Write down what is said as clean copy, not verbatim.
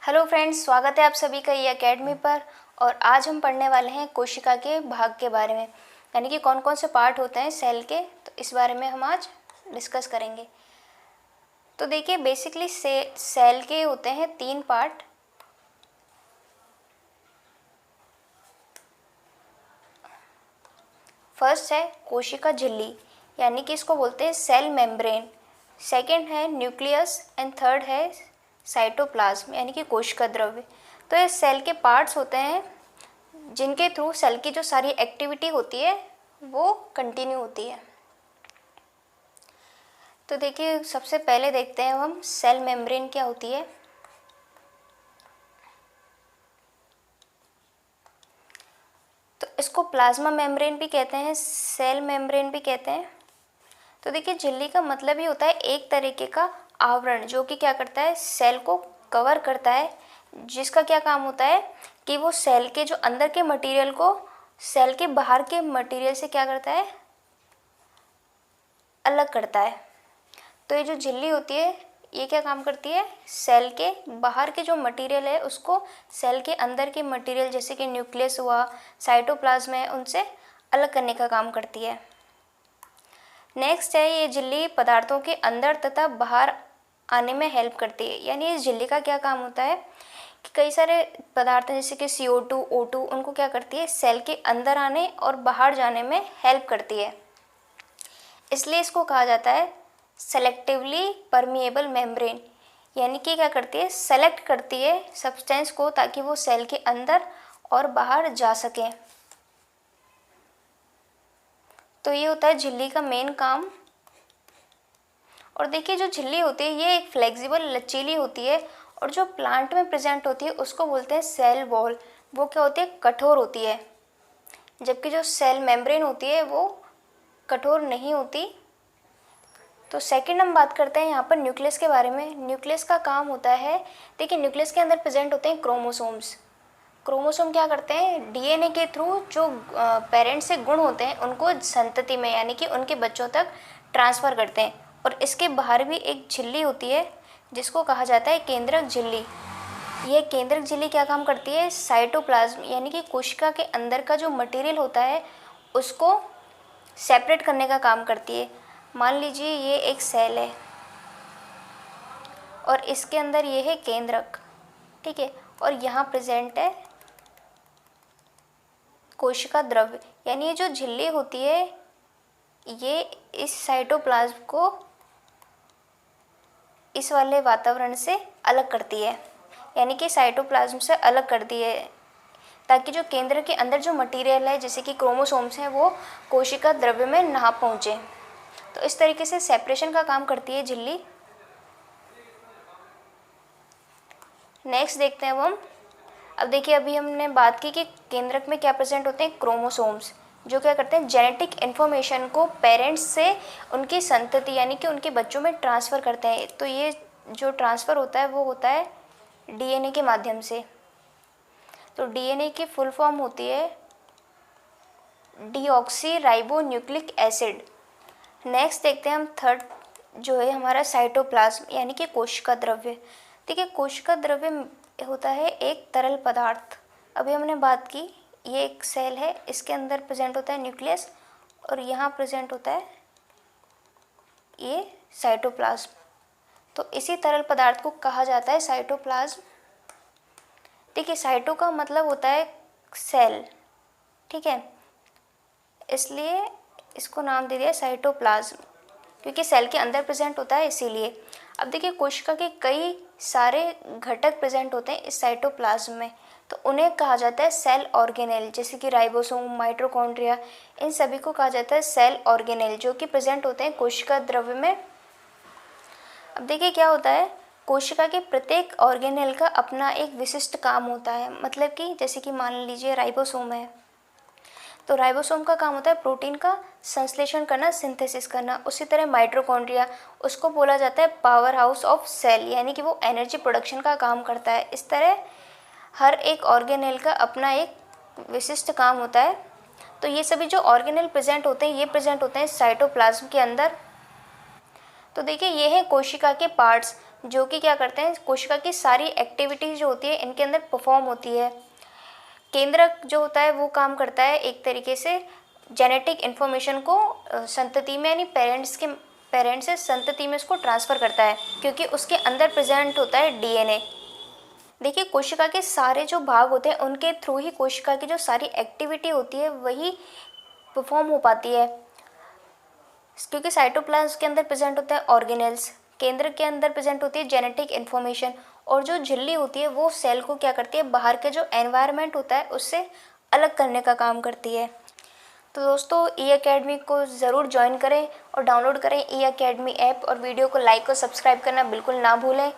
Hello friends, स्वागत है आप सभी का ये एकेडमी पर। और आज हम पढ़ने वाले हैं कोशिका के भाग के बारे में, यानी कि कौन कौन से पार्ट होते हैं सेल के। तो इस बारे में हम आज डिस्कस करेंगे। तो देखिए, बेसिकली सेल के होते हैं 3 पार्ट। फर्स्ट है कोशिका झिल्ली, यानी कि इसको बोलते हैं सेल मेम्ब्रेन। सेकेंड है न्यूक्लियस एंड थर्ड है साइटोप्लाज्म, यानी कि कोशिका द्रव्य। तो ये सेल के पार्ट्स होते हैं जिनके थ्रू सेल की जो सारी एक्टिविटी होती है वो कंटिन्यू होती है। तो देखिए, सबसे पहले देखते हैं हम सेल मेम्ब्रेन क्या होती है। तो इसको प्लाज्मा मेम्ब्रेन भी कहते हैं, सेल मेम्ब्रेन भी कहते हैं। तो देखिए, झिल्ली का मतलब ही होता है एक तरीके का आवरण जो कि क्या करता है, सेल को कवर करता है, जिसका क्या काम होता है कि वो सेल के जो अंदर के मटेरियल को सेल के बाहर के मटेरियल से क्या करता है, अलग करता है। तो ये जो झिल्ली होती है ये क्या काम करती है, सेल के बाहर के जो मटेरियल है उसको सेल के अंदर के मटेरियल जैसे कि न्यूक्लियस हुआ, साइटोप्लाज्म है, उनसे अलग करने का काम करती है। नेक्स्ट है, ये झिल्ली पदार्थों के अंदर तथा बाहर आने में हेल्प करती है। यानी इस झिल्ली का क्या काम होता है कि कई सारे पदार्थ हैं जैसे कि CO2, O2, उनको क्या करती है, सेल के अंदर आने और बाहर जाने में हेल्प करती है। इसलिए इसको कहा जाता है सेलेक्टिवली परमिएबल मेम्ब्रेन, यानी कि क्या करती है, सेलेक्ट करती है सब्सटेंस को ताकि वो सेल के अंदर और बाहर जा सके। तो ये होता है झिल्ली का मेन काम। और देखिए, जो झिल्ली होती है ये एक फ्लेक्सिबल लचीली होती है, और जो प्लांट में प्रेजेंट होती है उसको बोलते हैं सेल वॉल। वो क्या होती है, कठोर होती है, जबकि जो सेल मेम्ब्रेन होती है वो कठोर नहीं होती। तो सेकंड हम बात करते हैं यहाँ पर न्यूक्लियस के बारे में। न्यूक्लियस का काम होता है, देखिए न्यूक्लियस के अंदर प्रेजेंट होते हैं क्रोमोसोम्स। क्रोमोसोम क्या करते हैं, DNA के थ्रू जो पेरेंट्स से गुण होते हैं उनको संतति में यानी कि उनके बच्चों तक ट्रांसफ़र करते हैं। और इसके बाहर भी एक झिल्ली होती है जिसको कहा जाता है केंद्रक झिल्ली। ये केंद्रक झिल्ली क्या काम करती है, साइटोप्लाज्म यानी कि कोशिका के अंदर का जो मटेरियल होता है उसको सेपरेट करने का काम करती है। मान लीजिए ये एक सेल है और इसके अंदर ये है केंद्रक, ठीक है, और यहाँ प्रेजेंट है कोशिका द्रव्य। यानी ये जो झिल्ली होती है ये इस साइटोप्लाज्म को इस वाले वातावरण से अलग करती है, यानी कि साइटोप्लाज्म से अलग करती है, ताकि जो केंद्र के अंदर जो मटेरियल है जैसे कि क्रोमोसोम्स हैं वो कोशिका द्रव्य में ना पहुँचे। तो इस तरीके से सेपरेशन का काम करती है झिल्ली। नेक्स्ट देखते हैं हम। अब देखिए, अभी हमने बात की कि केंद्रक में क्या प्रेजेंट होते हैं, क्रोमोसोम्स, जो क्या करते हैं जेनेटिक इन्फॉर्मेशन को पेरेंट्स से उनकी संतति यानी कि उनके बच्चों में ट्रांसफ़र करते हैं। तो ये जो ट्रांसफ़र होता है वो होता है DNA के माध्यम से। तो DNA की फुल फॉर्म होती है deoxy ribo nucleic acid. Next देखते हैं हम थर्ड, जो है हमारा साइटोप्लाज्म यानी कि कोशिका द्रव्य। देखिए, कोशिका द्रव्य होता है एक तरल पदार्थ। अभी हमने बात की, ये एक सेल है, इसके अंदर प्रेजेंट होता है न्यूक्लियस और यहाँ प्रेजेंट होता है ये साइटोप्लाज्म। तो इसी तरल पदार्थ को कहा जाता है साइटोप्लाज्म। देखिए, साइटो का मतलब होता है सेल, ठीक है, इसलिए इसको नाम दे दिया साइटोप्लाज्म, क्योंकि सेल के अंदर प्रेजेंट होता है इसीलिए। अब देखिए, कोशिका के कई सारे घटक प्रेजेंट होते हैं इस साइटोप्लाज्म में, तो उन्हें कहा जाता है सेल ऑर्गेनेल, जैसे कि राइबोसोम, माइटोकॉन्ड्रिया, इन सभी को कहा जाता है सेल ऑर्गेनेल, जो कि प्रेजेंट होते हैं कोशिका द्रव्य में। अब देखिए क्या होता है, कोशिका के प्रत्येक ऑर्गेनेल का अपना एक विशिष्ट काम होता है। मतलब कि जैसे कि मान लीजिए राइबोसोम है, तो राइबोसोम का काम होता है प्रोटीन का संश्लेषण करना, सिंथेसिस करना। उसी तरह माइटोकॉन्ड्रिया, उसको बोला जाता है पावर हाउस ऑफ सेल, यानी कि वो एनर्जी प्रोडक्शन का काम करता है। इस तरह हर एक ऑर्गेनेल का अपना एक विशिष्ट काम होता है। तो ये सभी जो ऑर्गेनेल प्रेजेंट होते हैं ये प्रेजेंट होते हैं साइटोप्लाज्म के अंदर। तो देखिए, ये है कोशिका के पार्ट्स। जो कि क्या करते हैं, कोशिका की सारी एक्टिविटीज़ जो होती है इनके अंदर परफॉर्म होती है। केंद्रक जो होता है वो काम करता है एक तरीके से जेनेटिक इन्फॉर्मेशन को संतति में, यानी पेरेंट्स से संतति में उसको ट्रांसफ़र करता है, क्योंकि उसके अंदर प्रेजेंट होता है डीएनए। देखिए, कोशिका के सारे जो भाग होते हैं उनके थ्रू ही कोशिका की जो सारी एक्टिविटी होती है वही परफॉर्म हो पाती है, क्योंकि साइटोप्लाज्म के अंदर प्रेजेंट होता है ऑर्गेनेल्स, केंद्र के अंदर प्रेजेंट होती है जेनेटिक इन्फॉर्मेशन, और जो झिल्ली होती है वो सेल को क्या करती है, बाहर के जो एनवायरनमेंट होता है उससे अलग करने का काम करती है। तो दोस्तों, ई अकेडमी को ज़रूर ज्वाइन करें और डाउनलोड करें ई अकेडमी ऐप, और वीडियो को लाइक और सब्सक्राइब करना बिल्कुल ना भूलें।